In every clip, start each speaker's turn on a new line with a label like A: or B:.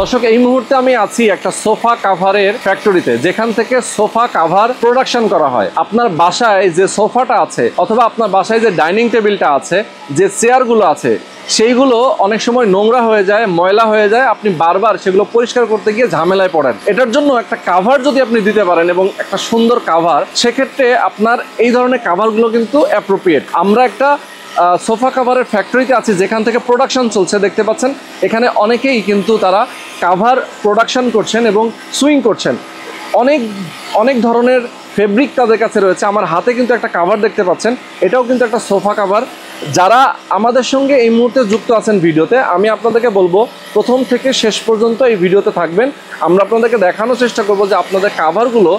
A: দর্শক এই মুহূর্তে আমি আছি একটা সোফা কাভারের ফ্যাক্টরিতে, যেখান থেকে সোফা কাভার প্রোডাকশন করা হয়। আপনার বাসায় যে সোফাটা আছে অথবা আপনার বাসায় যে ডাইনিং টেবিলটা আছে, যে চেয়ারগুলো আছে, সেইগুলো অনেক সময় নোংরা হয়ে যায়, ময়লা হয়ে যায়, আপনি বারবার সেগুলো পরিষ্কার করতে গিয়ে ঝামেলায় পড়েন। এটার জন্য একটা কাভার যদি আপনি দিতে পারেন এবং একটা সুন্দর কাভার, সেক্ষেত্রে আপনার এই ধরনের কাভারগুলো কিন্তু অ্যাপ্রোপ্রিয়েট। আমরা একটা সোফা কাভারের ফ্যাক্টরিতে আছি, যেখান থেকে প্রোডাকশন চলছে। দেখতে পাচ্ছেন এখানে অনেকেই কিন্তু তারা কাভার প্রোডাকশন করছেন এবং সুইং করছেন। অনেক ধরনের ফেব্রিক তাদের কাছে রয়েছে। আমার হাতে কিন্তু একটা কাভার দেখতে পাচ্ছেন, এটাও কিন্তু একটা সোফা কাভার। যারা আমাদের সঙ্গে এই মুহূর্তে যুক্ত আছেন ভিডিওতে, আমি আপনাদেরকে বলবো প্রথম থেকে শেষ পর্যন্ত এই ভিডিওতে থাকবেন। আমরা আপনাদেরকে দেখানোর চেষ্টা করব যে আপনাদের কাভারগুলো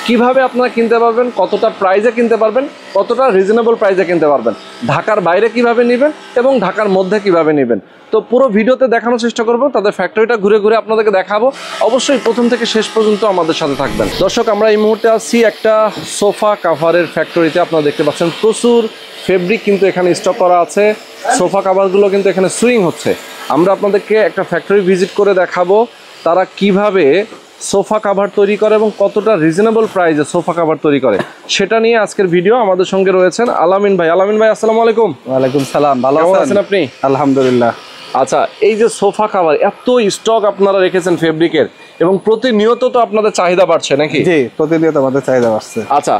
A: কিভাবে আপনারা কিনতে পারবেন, কতটা প্রাইজে কিনতে পারবেন, কতটা রিজনেবল প্রাইজে কিনতে পারবেন, ঢাকার বাইরে কিভাবে নেবেন এবং ঢাকার মধ্যে কিভাবে নেবেন। তো পুরো ভিডিওতে দেখানোর চেষ্টা করব, তাদের ফ্যাক্টরিটা ঘুরে ঘুরে আপনাদেরকে দেখাবো। অবশ্যই প্রথম থেকে শেষ পর্যন্ত আমাদের সাথে থাকবেন। দর্শক, আমরা এই মুহূর্তে আসছি একটা সোফা কাভারের ফ্যাক্টরিতে। আপনারা দেখতে পাচ্ছেন প্রচুর ফেব্রিক কিন্তু এখানে স্টক করা আছে। সোফা কাভারগুলো কিন্তু এখানে সুইং হচ্ছে। আমরা আপনাদেরকে একটা ফ্যাক্টরি ভিজিট করে দেখাবো তারা কিভাবে সোফা কাভার তৈরি করে এবং কতটা রিজনেবল প্রাইসে সোফা কাভার তৈরি করে, সেটা নিয়ে আজকের ভিডিও। আমাদের সঙ্গে রয়েছেন আলামিন ভাই। আলামিন ভাই, আসসালামু আলাইকুম।
B: ওয়ালাইকুম সালাম। ভালো আছেন আপনি?
A: আলহামদুলিল্লাহ। আচ্ছা, এই যে সোফা কাভার এত স্টক আপনারা রেখেছেন ফেব্রিকের, এবং প্রতিনিয়ত তো আপনাদের চাহিদা বাড়ছে নাকি?
B: জি, প্রতিনিয়ত আমাদের চাহিদা বাড়ছে।
A: আচ্ছা,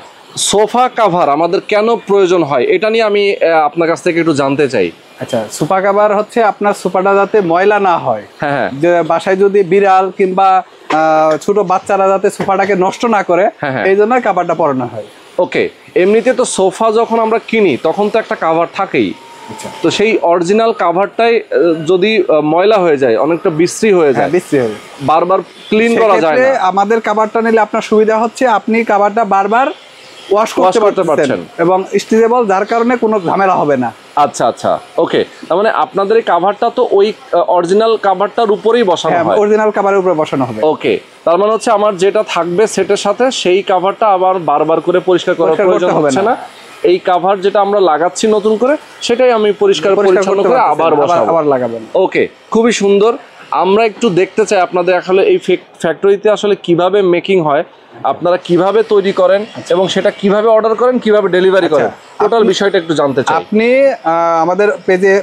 A: সোফা কাভার আমাদের কেন প্রয়োজন হয়, এটা নিয়ে আমি আপনার কাছ থেকে একটু জানতে চাই।
B: আচ্ছা, সোফা কাভার হচ্ছে আপনার সোফাটা যাতে ময়লা না হয়।
A: হ্যাঁ,
B: যে বাসায় যদি বিড়াল কিংবা ছোট বাচ্চারা যাতে সোফাটাকে নষ্ট না করে, এই জন্য কাভারটা পরানো হয়।
A: ওকে, এমনিতে তো সোফা যখন আমরা কিনি তখন তো একটা কাভার থাকেই। তো সেই অরিজিনাল কাভারটাই যদি ময়লা হয়ে যায়, অনেকটা বিশ্রী হয়ে যায়, বারবার ক্লিন করা যায় না।
B: আমাদের কাভারটা নিলে আপনার সুবিধা হচ্ছে আপনি কাভারটা বারবার ওয়াশ করতে পারছেন এবং স্ট্রেচেবল, যার কারণে কোনো ঝামেলা হবে না।
A: আচ্ছা আচ্ছা, ওকে। তার মানে আপনাদের এই কাভারটা তো ওই অরিজিনাল কাভারটার উপরেই বসানো হয়?
B: অরিজিনাল কাভারের উপরে বসানো হবে।
A: ওকে, তার মানে হচ্ছে আমার যেটা থাকবে সেটার সাথে সেই কাভারটা আবার বারবার করে পরিষ্কার করার প্রয়োজন হচ্ছে না। এই কাভার যেটা আমরা লাগাচ্ছি নতুন করে, সেটাই আমি পরিষ্কার পরিচ্ছন্ন করে আবার
B: লাগাবেন।
A: ওকে, খুবই সুন্দর। আমরা একটু দেখতে চাই আপনাদের আসলে এই ফ্যাক্টরিতে আসলে কিভাবে মেকিং হয়, আপনারা কিভাবে তৈরি করেন এবং সেটা কিভাবে অর্ডার করেন, কিভাবে ডেলিভারি করেন, টোটাল বিষয়টা একটু জানতে চাই।
B: আপনি আমাদের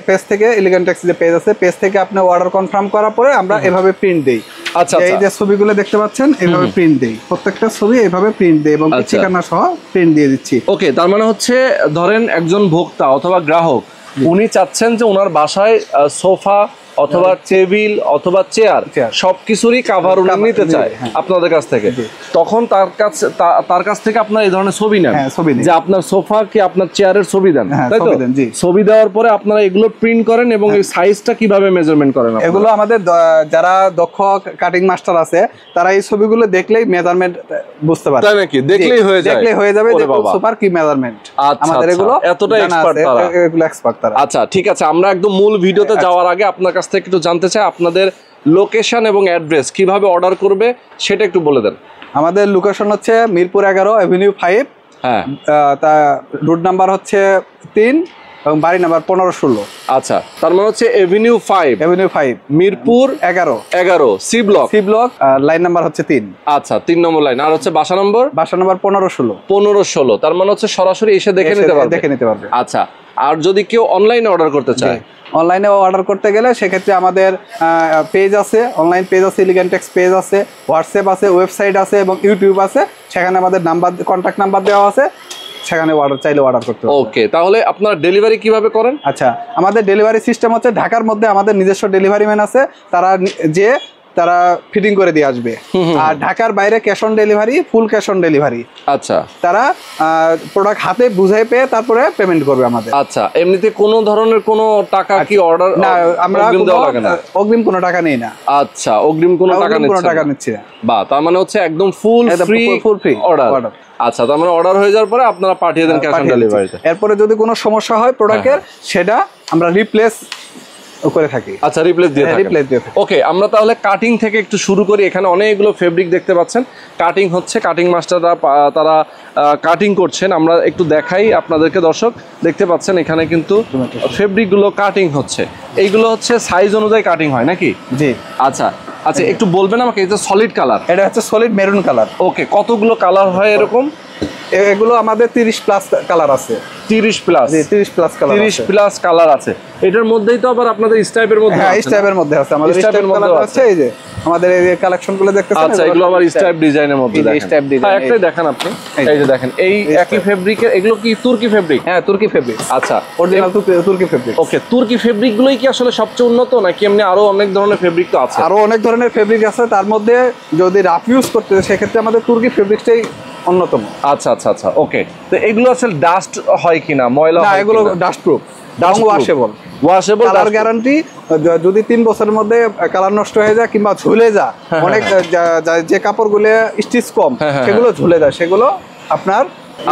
B: পেজ থেকে, এলিগেন্ট ট্যাক্সি যে পেজ আছে, পেজ থেকে আপনি অর্ডার কনফার্ম করার পরে আমরা এভাবে প্রিন্ট দেই।
A: আচ্ছা,
B: এই যে ছবিগুলো দেখতে পাচ্ছেন, এইভাবে প্রিন্ট দেই, প্রত্যেকটা ছবি এইভাবে প্রিন্ট দেই এবং ঠিকানা সহ প্রিন্ট দিয়ে দিচ্ছি।
A: ওকে, তার মানে হচ্ছে ধরেন একজন ভোক্তা অথবা গ্রাহক, উনি চাচ্ছেন যে ওনার বাসায় সোফা অথবা টেবিল অথবা চেয়ার সবকিছুরই কাভার উনি নিতে চায় আপনাদের কাছ থেকে, তখন তার কাছ থেকে আপনার এই ধরনের ছবি নেন, যে আপনার সোফা কি আপনার চেয়ারের ছবি দেন, তাই তো? ছবি দেওয়ার পরে আপনারা এগুলো প্রিন্ট করেন এবং এই সাইজটা কিভাবে মেজারমেন্ট করেন?
B: এগুলো আমাদের যারা দক্ষ কাটিং মাস্টার আছে, তারা এই ছবিগুলো দেখলেই মেজারমেন্ট বুঝতে পারে।
A: তাই নাকি? দেখলেই হয়ে যাবে
B: যে সোফার কি মেজারমেন্ট।
A: আমাদের এগুলো এতটা এক্সপার্ট তারা,
B: এগুলো এক্সপার্ট তারা।
A: আচ্ছা, ঠিক আছে। আমরা একদম মূল ভিডিওতে যাওয়ার আগে আপনার কাছ থেকে একটু জানতে চাই আপনাদের লোকেশন এবং অ্যাড্রেস, কিভাবে অর্ডার করবে সেটা একটু বলে দেন।
B: আমাদের লোকেশন হচ্ছে মিরপুর 11, এভিনিউ 5।
A: হ্যাঁ,
B: তা রুট নাম্বার হচ্ছে 3 এবং বাড়ি নাম্বার 15-16।
A: আচ্ছা, তার মানে হচ্ছে avenue 5 Mirpur 11 C block,
B: line number হচ্ছে 3।
A: আচ্ছা, 3 নম্বর লাইন। আর হচ্ছে বাসা নম্বর 15-16। তার মানে হচ্ছে সরাসরি এসে দেখে নিতে পারবে। আচ্ছা, আর যদি কেউ অনলাইনে অর্ডার করতে চায়,
B: অনলাইনে অর্ডার করতে গেলে সেক্ষেত্রে আমাদের পেজ আছে, অনলাইন পেজ আছে, এলিগেন্ট ট্যাক্স পেজ আছে, হোয়াটসঅ্যাপ আছে, ওয়েবসাইট আছে এবং ইউটিউব আছে। সেখানে আমাদের কন্ট্যাক্ট নাম্বার দেওয়া আছে, সেখানে অর্ডার করতে হবে।
A: ওকে, তাহলে আপনারা ডেলিভারি কিভাবে করেন?
B: আচ্ছা, আমাদের ডেলিভারি সিস্টেম হচ্ছে ঢাকার মধ্যে আমাদের নিজস্ব ডেলিভারি ম্যান আছে, তারা ফিটিং করে দিয়ে আসবে। আর ঢাকার বাইরে cash on delivery, full cash on delivery.
A: আচ্ছা,
B: তারা প্রোডাক্ট হাতে বুঝাই পেয়ে তারপরে পেমেন্ট করবে আমাদের।
A: আচ্ছা, এমনিতে কোনো ধরনের কোনো টাকা কি অর্ডার?
B: না, আমরা অগ্রিম কোনো টাকা নেই না।
A: আচ্ছা, অগ্রিম কোনো টাকা নিচ্ছি না। বা তার মানে হচ্ছে একদম ফুল ফ্রি অর্ডার। আচ্ছা, তার মানে অর্ডার হয়ে যাওয়ার পরে আপনারা পাঠিয়ে দেন ক্যাশ অন ডেলিভারিতে।
B: এরপরে যদি কোনো সমস্যা হয় প্রোডাক্টের, সেটা আমরা রিপ্লেস করে থাকি।
A: আচ্ছা, রিপ্লেস দিয়ে থাকেন।
B: রিপ্লেস দিয়ে থাকি।
A: ওকে, আমরা তাহলে কাটিং থেকে একটু শুরু করি। এখানে অনেকগুলো ফেব্রিক দেখতে পাচ্ছেন, কাটিং হচ্ছে, কাটিং মাস্টাররা তারা কাটিং করছেন। আমরা একটু দেখাই আপনাদেরকে, দর্শক দেখতে পাচ্ছেন এখানে কিন্তু ফেব্রিকগুলো কাটিং হচ্ছে। এইগুলো হচ্ছে সাইজ অনুযায়ী কাটিং হয় নাকি?
B: জি।
A: আচ্ছা আচ্ছা, একটু বলবেন আমাকে, এই যে সলিড কালার,
B: এটা হচ্ছে সলিড মেরুন কালার।
A: ওকে, কতগুলো কালার হয় এরকম?
B: এগুলো আমাদের 30 প্লাস কালার আছে।
A: 30 প্লাস?
B: জি, 30 প্লাস কালার।
A: 30 প্লাস কালার আছে। এটার মধ্যেই তো আবার আপনাদের স্টাইপের মধ্যে,
B: হ্যাঁ, স্টাইপের মধ্যে আছে। আমাদের স্টাইপ কালার আছে, এই যে আমাদের এই কালেকশন গুলো দেখতেছেন।
A: আচ্ছা, এগুলো আবার স্টাইপ ডিজাইনের মধ্যে দেখেন।
B: স্টাইপ ডিজাইন।
A: হ্যাঁ, একটাই দেখান আপনি। এই যে দেখেন, এই একই ফেব্রিকের, এগুলো কি তুর্কি ফেব্রিক?
B: হ্যাঁ, তুর্কি ফেব্রিক।
A: আচ্ছা,
B: অরিজিনাল তুর্কি ফেব্রিক।
A: ওকে, তুর্কি ফেব্রিক গুলোই কি আসলে সবচেয়ে উন্নত, নাকি এমনি আরো অনেক ধরনের ফেব্রিক তো আছে?
B: আরো অনেক ধরনের ফেব্রিক আছে, তার মধ্যে যদি রাফ ইউজ করতে হয় সেক্ষেত্রে আমাদের তুর্কি ফেব্রিকটাই অন্যতম।
A: আচ্ছা আচ্ছা আচ্ছা, ওকে। তো এগুলো আসলে ডাস্ট হয় কিনা, ময়লা
B: না,
A: হয়
B: এগুলো
A: কিনা?
B: Dust proof, washable.
A: Washable,
B: colour guarantee. যদি 3 বছরের মধ্যে কালার নষ্ট হয়ে যায় কিংবা ঝুলে যায়, অনেক যে কাপড়গুলো স্টিচ কম সেগুলো ঝুলে যায়, সেগুলো আপনার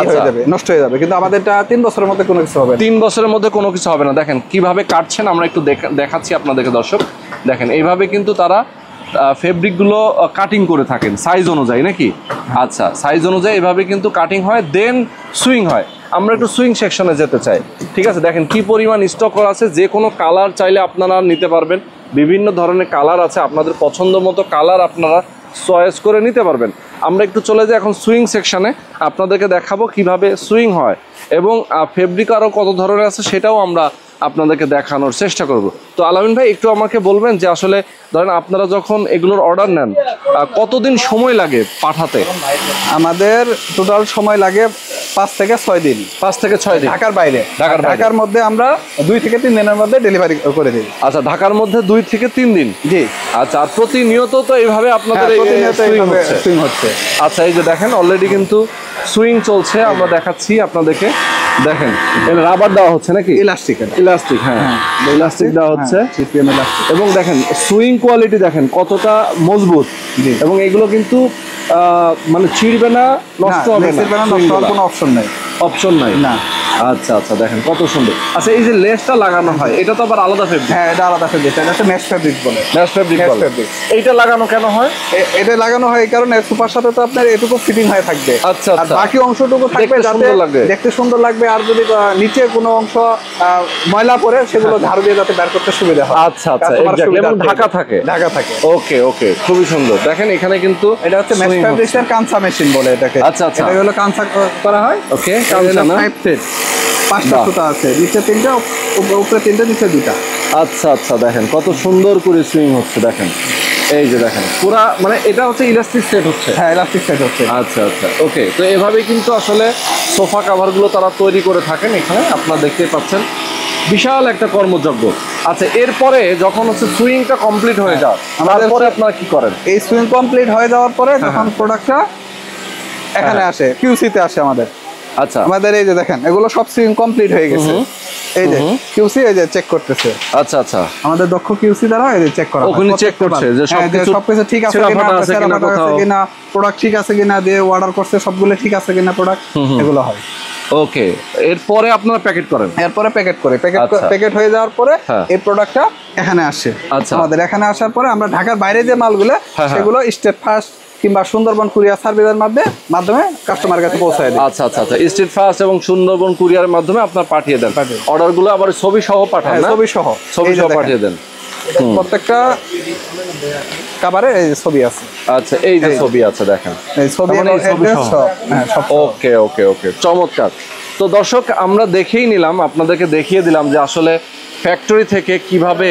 B: হয়ে যাবে, নষ্ট হয়ে যাবে। কিন্তু আমাদেরটা 3 বছরের মধ্যে কোনো কিছু হবে না।
A: 3 বছরের মধ্যে কোনো কিছু হবে না। দেখেন কিভাবে কাটছেন, আমরা একটু দেখাচ্ছি আপনাদেরকে, দর্শক দেখেন। এইভাবে কিন্তু তারা ফেব্রিকগুলো কাটিং করে থাকেন সাইজ অনুযায়ী নাকি? আচ্ছা, সাইজ অনুযায়ী এভাবে কিন্তু কাটিং হয়, দেন সুইং হয়। আমরা একটু সুইং সেকশনে যেতে চাই। ঠিক আছে, দেখেন কি পরিমাণ স্টক করা আছে। যে কোনো কালার চাইলে আপনারা নিতে পারবেন। বিভিন্ন ধরনের কালার আছে, আপনাদের পছন্দ মতো কালার আপনারা চয়েস করে নিতে পারবেন। আমরা একটু চলে যাই এখন সুইং সেকশনে, আপনাদেরকে দেখাবো কিভাবে সুইং হয়, এবং ফেব্রিক আরও কত ধরনের আছে সেটাও আমরা আপনাদেরকে দেখানোর চেষ্টা করব। তো আলামিন ভাই, একটু আমাকে বলবেন যে আসলে ধরেন আপনারা যখন এগুলোর অর্ডার নেন, কতদিন সময় লাগে পাঠাতে?
B: আমাদের টোটাল সময় লাগে 5 থেকে 6 দিন।
A: 5 থেকে 6 দিন
B: ঢাকার বাইরে। ঢাকার মধ্যে আমরা 2 থেকে 3 দিনের মধ্যে ডেলিভারি করে দিই।
A: আচ্ছা, ঢাকার মধ্যে 2 থেকে 3 দিন।
B: জি।
A: আচ্ছা, আর প্রতিনিয়ত তো এইভাবে আপনাদের
B: সুইং হচ্ছে।
A: আচ্ছা, এই যে দেখেন অলরেডি কিন্তু সুইং চলছে, আমরা দেখাচ্ছি আপনাদেরকে। দেখেন, রাবার দেওয়া হচ্ছে নাকি?
B: ইলাস্টিক।
A: ইলাস্টিক, হ্যাঁ, ইলাস্টিক দেওয়া হচ্ছে। এবং দেখেন সুইং কোয়ালিটি দেখেন কতটা মজবুত, এবং এগুলো কিন্তু মানে ছিঁড়বে না, নষ্ট হবে না,
B: নষ্ট হওয়ার কোনো
A: অপশন নাই না। আচ্ছা আচ্ছা, দেখেন কত সুন্দর। আচ্ছা, এই যে লেসটা লাগানো হয়, এটা তো আবার আলাদা ফেব্রিক?
B: হ্যাঁ, এটা আলাদা ফেব্রিক। এটা হচ্ছে ম্যাশ ফেব্রিক বলে।
A: ম্যাশ ফেব্রিক বলে। এইটা লাগানো কেন হয়?
B: এটা লাগানো হয় এই কারণে সুপার সাথে তো আপনার এটুকু ফিটিং হয়ে থাকবে।
A: আচ্ছা আচ্ছা,
B: বাকি অংশটুকু থাকবে যাতে দেখতে সুন্দর লাগবে, আর যদি নিচে কোনো অংশ ময়লা পড়ে সেগুলো ঝাড়ু দিয়ে যাতে বের করতে সুবিধা হয়।
A: আচ্ছা আচ্ছা, এক্স্যাক্টলি, এবং ঢাকা থাকে। ওকে ওকে, খুবই সুন্দর। দেখেন এখানে কিন্তু
B: এটা হচ্ছে ম্যাশ ফেব্রিক্সের কাঁচা মেশিন বলে এটাকে।
A: আচ্ছা আচ্ছা,
B: এটা হলো কাঁচা করা হয়।
A: ওকে, কাঁচা না,
B: 5 সেট, 5টা সুতা আছে, নিচে 3টা, উপরে 3টা, নিচে 2টা।
A: আচ্ছা আচ্ছা, দেখেন কত সুন্দর করে সুইং হচ্ছে। দেখেন এই যে দেখেন পুরা, মানে এটা হচ্ছে ইলাস্টিক সেট হচ্ছে।
B: হ্যাঁ, ইলাস্টিক সেট হচ্ছে।
A: আচ্ছা আচ্ছা, ওকে। তো এভাবে কিন্তু আসলে সোফা কাভারগুলো তারা তৈরি করে থাকেন। এখানে আপনারা দেখতে পাচ্ছেন বিশাল একটা কর্মযজ্ঞ। আচ্ছা, এরপরে যখন হচ্ছে সুইংটা কমপ্লিট হয়ে যায়, তারপরে আপনারা কি করেন?
B: এই সুইং কমপ্লিট হয়ে যাওয়ার পরে যখন প্রোডাক্টটা এখানে আসে, কিউসিতে আসে আমাদের।
A: আচ্ছা,
B: আমাদের এই যে দেখেন এগুলো সব সুইং কমপ্লিট হয়ে গেছে। এই যে কিউসি এই যে চেক করতেছে।
A: আচ্ছা আচ্ছা,
B: আমাদের দক্ষ কিউসি দ্বারা এই যে চেক করা হয়।
A: ওখানে চেক করছে যে
B: সবকিছু ঠিক আছে কিনা, প্রোডাক্ট ঠিক আছে কিনা, দিয়ে অর্ডার করছে সবগুলো ঠিক আছে কিনা প্রোডাক্ট, এগুলো হয়।
A: ওকে, এরপরে আপনারা প্যাকেট করেন?
B: এরপরে প্যাকেট করে, প্যাকেট হয়ে যাওয়ার পরে এই প্রোডাক্টটা এখানে আসে।
A: আচ্ছা,
B: আমাদের এখানে আসার পরে আমরা ঢাকার বাইরে যে মালগুলো সেগুলো স্টেট ফার্স্ট কিংবা সুন্দরবন কুরিয়ার সার্ভিসের মাধ্যমে কাস্টমারের কাছে পৌঁছায় দেয়।
A: আচ্ছা আচ্ছা আচ্ছা, স্টেট ফার্স্ট এবং সুন্দরবন কুরিয়ারের মাধ্যমে আপনারা পাঠিয়ে দেন অর্ডারগুলো, আবার ছবি সহ পাঠান না?
B: ছবি সহ
A: পাঠিয়ে দেন।
B: প্রত্যেকটা কাভারে এই ছবি আছে।
A: আচ্ছা, এই যে ছবি আছে দেখেন,
B: এই ছবি সব।
A: ওকে ওকে ওকে, চমৎকার। তো দর্শক, আমরা দেখেই নিলাম, আপনাদেরকে দেখিয়ে দিলাম যে আসলে ফ্যাক্টরি থেকে কিভাবে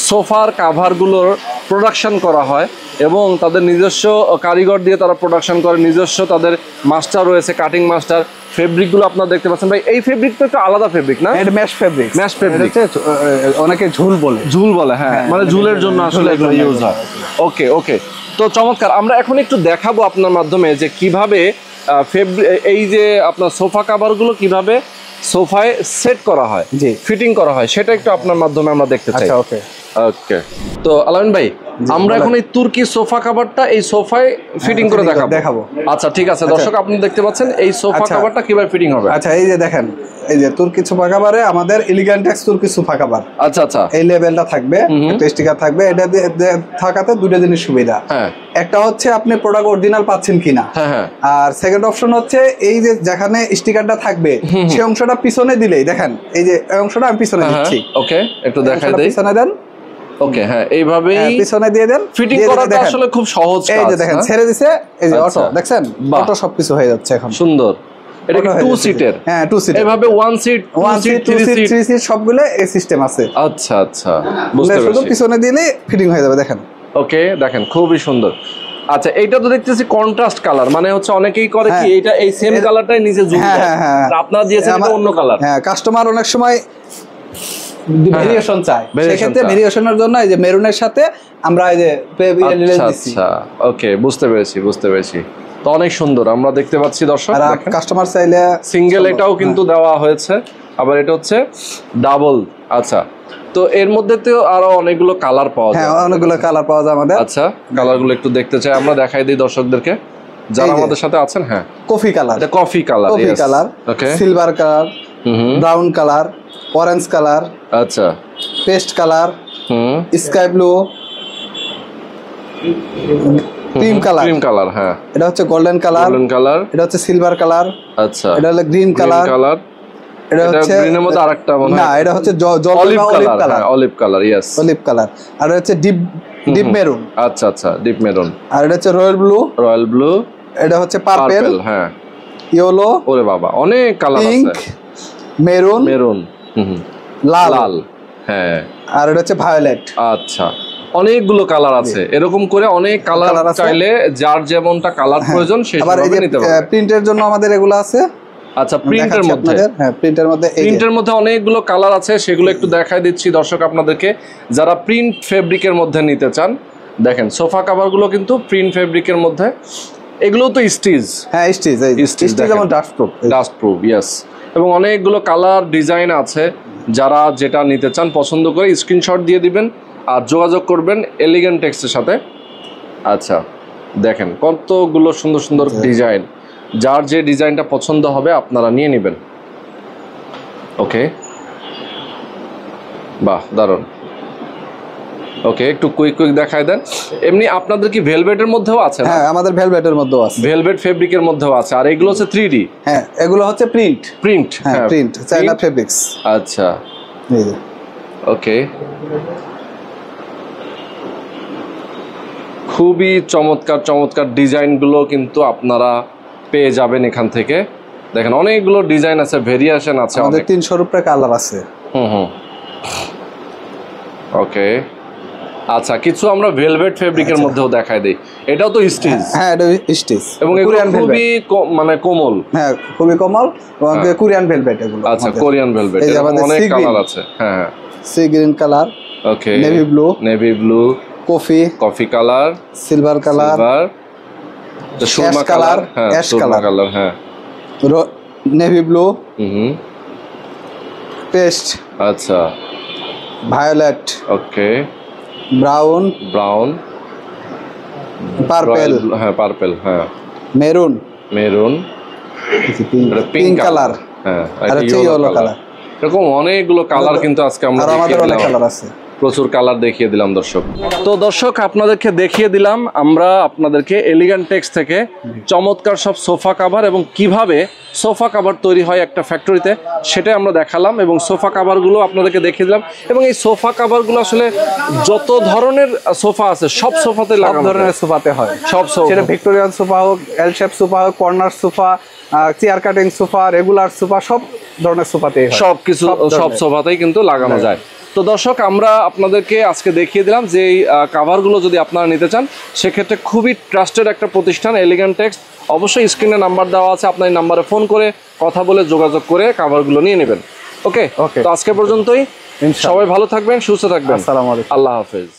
A: সোফার কাভারগুলোর প্রোডাকশন করা হয়, এবং তাদের নিজস্ব কারিগর দিয়ে তারা প্রোডাকশন করে, নিজস্ব তাদের মাস্টার রয়েছে, কাটিং মাস্টার। ফেব্রিকগুলো আপনারা দেখতে পাচ্ছেন। ভাই, এই ফেব্রিক তো একটু আলাদা ফেব্রিক না?
B: এটা ম্যাশ ফেব্রিক।
A: ম্যাশ ফেব্রিক,
B: অনেকে ঝুল বলে।
A: হ্যাঁ, মানে ঝুলের জন্য আসলে এগুলো ইউজ হয়। ওকে ওকে, তো চমৎকার। আমরা এখন একটু দেখাবো আপনার মাধ্যমে যে কিভাবে এই যে আপনার সোফা কাভারগুলো কিভাবে সোফায় সেট করা হয়, ফিটিং করা হয়, সেটা একটু আপনার মাধ্যমে আমরা দেখতে চাই।
B: ওকে
A: ওকে, তো আলামিন ভাই, আমরা এখন এই তুর্কি সোফা কাভারটা এই সোফায় ফিটিং করে দেখাবো। আচ্ছা ঠিক আছে, দর্শক আপনি দেখতে পাচ্ছেন এই সোফা কাভারটা কিভাবে ফিটিং হবে।
B: আচ্ছা, এই যে দেখেন এই যে তুর্কি সোফা কাভারে আমাদের এলিগ্যান্টেক্স তুর্কি সোফা কাভার,
A: আচ্ছা আচ্ছা,
B: এই লেভেলটা থাকবে, একটা স্টিকার থাকবে। এটা থাকাতে দুটো জিনিস সুবিধা, একটা হচ্ছে আপনি প্রোডাক্ট অরিজিনাল পাচ্ছেন কিনা, আর সেকেন্ড অপশন হচ্ছে এই যে যেখানে স্টিকারটা থাকবে সেই অংশটা পিছনে দিলেই, দেখেন এই যে এই অংশটা আমি পিছনে দিচ্ছি,
A: ওকে একটু দেখাই দেই,
B: পিছনে দেন,
A: ওকে হ্যাঁ এইভাবেই
B: পিছনে দিয়ে দেন।
A: ফিটিং করাটা আসলে খুব সহজ কাজ।
B: এই যে দেখেন ছেড়ে দিছে, এই যে অটো, দেখছেন অটো সবকিছু হয়ে যাচ্ছে এখন,
A: সুন্দর। এটা কি 2 সিটের?
B: হ্যাঁ 2 সিট,
A: এভাবে 1 সিট 2 সিট
B: 3 সিট সবগুলো এই সিস্টেম আছে।
A: আচ্ছা আচ্ছা, বুঝতে
B: শুধু
A: পেরেছি।
B: পিছনে দিলে ফিটিং হয়ে যাবে, দেখেন।
A: ওকে দেখেন খুবই সুন্দর। আচ্ছা এইটা তো দেখতেছি কন্ট্রাস্ট কালার, মানে হচ্ছে অনেকেই করে কি এইটা এই সেম কালারটাই নিচে জুম দেয়, আর আপনারা দিয়েছেন এটা অন্য কালার।
B: হ্যাঁ কাস্টমার অনেক সময় ভেরিয়েশন চায়, সেক্ষেত্রে ভেরিয়েশনের জন্য এই যে মেরুনের সাথে আমরা এই যে
A: আচ্ছা ওকে বুঝতে পেরেছি বুঝতে পেরেছি। তো অনেক সুন্দর আমরা দেখতে পাচ্ছি দর্শক, দেখেন
B: কাস্টমার চাইলে
A: সিঙ্গেল এটাও কিন্তু দেওয়া হয়েছে, আবার এটা হচ্ছে ডাবল। আচ্ছা তো এর মধ্যে তো আরো অনেকগুলো কালার পাওয়া যায়।
B: হ্যাঁ অনেকগুলো কালার পাওয়া যায় আমাদের।
A: আচ্ছা কালারগুলো একটু দেখতে চাই আমরা, দেখাই দিই দর্শকদেরকে যারা আমাদের সাথে আছেন। হ্যাঁ
B: কফি কালার,
A: এটা coffee colour,
B: coffee colour,
A: okay
B: silver colour, brown colour, orange colour,
A: আচ্ছা
B: paste colour, sky blue, cream colour,
A: cream colour, হ্যাঁ
B: এটা হচ্ছে গোল্ডেন কালার,
A: গোল্ডেন কালার,
B: এটা হচ্ছে সিলভার কালার,
A: আচ্ছা
B: এটা হলো গ্রিন কালার, এটা হচ্ছে
A: গ্রিনের মধ্যে আরেকটা মনে হয়,
B: না এটা হচ্ছে
A: olive colour, olive colour, yes
B: olive colour, আর এটা হচ্ছে ডিপ মেরুন,
A: আচ্ছা আচ্ছা ডিপ মেরুন,
B: আর এটা হচ্ছে রয়্যাল ব্লু,
A: রয়্যাল ব্লু,
B: এটা হচ্ছে পার্পল,
A: হ্যাঁ
B: ইয়েলো,
A: ওরে বাবা অনেক কালার আছে,
B: পিঙ্ক, মেরুন,
A: মেরুন,
B: লাল,
A: লাল, হ্যাঁ,
B: আর এটা হচ্ছে ভায়োলেট।
A: আচ্ছা অনেকগুলো কালার আছে, এরকম করে অনেক কালার চাইলে যার যেমনটা কালার প্রয়োজন সেভাবে নিতে পারবেন।
B: প্রিন্টের জন্য আমাদের এগুলো আছে।
A: আচ্ছা প্রিন্টের মধ্যে,
B: হ্যাঁ প্রিন্টের মধ্যে
A: অনেকগুলো কালার আছে, সেগুলো একটু দেখাই দিচ্ছি দর্শক আপনাদেরকে। যারা প্রিন্ট ফেব্রিকের মধ্যে নিতে চান, দেখেন সোফা কভারগুলো কিন্তু প্রিন্ট ফেব্রিকের মধ্যে, এগুলো তো স্টিচ,
B: হ্যাঁ স্টিচ যেমন
A: ডাস্ট প্রুফ, ইয়েস, এবং অনেকগুলো কালার ডিজাইন আছে। যারা যেটা নিতে চান পছন্দ করে স্ক্রিনশট দিয়ে দিবেন আর যোগাযোগ করবেন এলিগ্যান্টেক্সের সাথে। আচ্ছা দেখেন কতগুলো সুন্দর সুন্দর ডিজাইন, যার যে ডিজাইনটা পছন্দ হবে আপনারা নিয়ে নেবেন। ওকে বাহ দারুণ। ওকে একটু কুইক দেখায় দেন। এমনি আপনাদের কি ভেলভেটের মধ্যেও আছে?
B: হ্যাঁ আমাদের ভেলভেটের মধ্যেও আছে,
A: ভেলভেট ফেব্রিকের মধ্যেও আছে, আর এগুলো হচ্ছে 3D।
B: হ্যাঁ এগুলো হচ্ছে প্রিন্ট, হ্যাঁ প্রিন্ট চায়না ফেব্রিক্স।
A: আচ্ছা ওকে খুবই চমৎকার চমৎকার ডিজাইনগুলো কিন্তু আপনারা পেয়ে যাবেন এখান থেকে। দেখেন অনেকগুলো ডিজাইন আছে, ভেরিয়েশন আছে,
B: আমাদের 300 রুপে কালার আছে।
A: ওকে আচ্ছা কিছু আমরা ভেলভেট ফেব্রিকের মধ্যেও দেখাই দেই। এটাও তো স্টিচ,
B: হ্যাঁ এটা স্টিচ,
A: এবং এগুলো খুবই মানে কোমল,
B: হ্যাঁ খুবই কোমল, কোরিয়ান ভেলভেট এগুলো।
A: আচ্ছা কোরিয়ান ভেলভেট, অনেক কালার আছে। হ্যাঁ
B: সি গ্রিন কালার,
A: ওকে
B: navy blue, coffee
A: colour,
B: silver colour,
A: Surma colour, হ্যাঁ সুরমা কালার, হ্যাঁ
B: নেভি ব্লু, পেস্ট,
A: আচ্ছা
B: ভায়োলেট,
A: ওকে
B: ব্রাউন, পার্পল,
A: হ্যাঁ পার্পল, হ্যাঁ
B: মেরুন, পিঙ্ক কালার,
A: হ্যাঁ
B: আর ইয়েলো কালার।
A: এরকম অনেকগুলো কালার কিন্তু আজকে আমরা
B: আমাদের অনেক কালার আছে,
A: প্রচুর কালার দেখিয়ে দিলাম দর্শক। তো দর্শক আপনাদেরকে দেখিয়ে দিলাম আমরা আপনাদেরকে এলিগ্যান্টেক্স থেকে চমৎকার সব সোফা কাভার এবং কিভাবে সোফা কাভার তৈরি হয় একটা ফ্যাক্টরিতে, সেটাই আমরা দেখালাম, এবং সোফা কাভারগুলো আপনাদেরকে দেখিয়ে দিলাম। এবং এই সোফা কাভারগুলো আসলে যত ধরনের সোফা আছে সব সোফাতে লাগানো,
B: ধরনের সোফাতে হয়,
A: সব
B: সেটা ভিক্টোরিয়ান সোফা হোক, এল শেপ সোফা হোক, corner sofa, chair cutting sofa, regular sofa, সব ধরনের সোফাতে সব কিছু
A: সব সোফাতেই কিন্তু লাগানো যায়। তো দর্শক আমরা আপনাদেরকে আজকে দেখিয়ে দিলাম যে এই কাভারগুলো যদি আপনারা নিতে চান সেক্ষেত্রে খুবই ট্রাস্টেড একটা প্রতিষ্ঠান এলিগ্যান্টেক্স। অবশ্যই স্ক্রিনে নাম্বার দেওয়া আছে, আপনার এই নাম্বারে ফোন করে কথা বলে যোগাযোগ করে কাভারগুলো নিয়ে নেবেন। ওকে তো আজকে পর্যন্তই, সবাই ভালো থাকবেন, সুস্থ থাকবেন,
B: আসসালামু আলাইকুম,
A: আল্লাহ হাফেজ।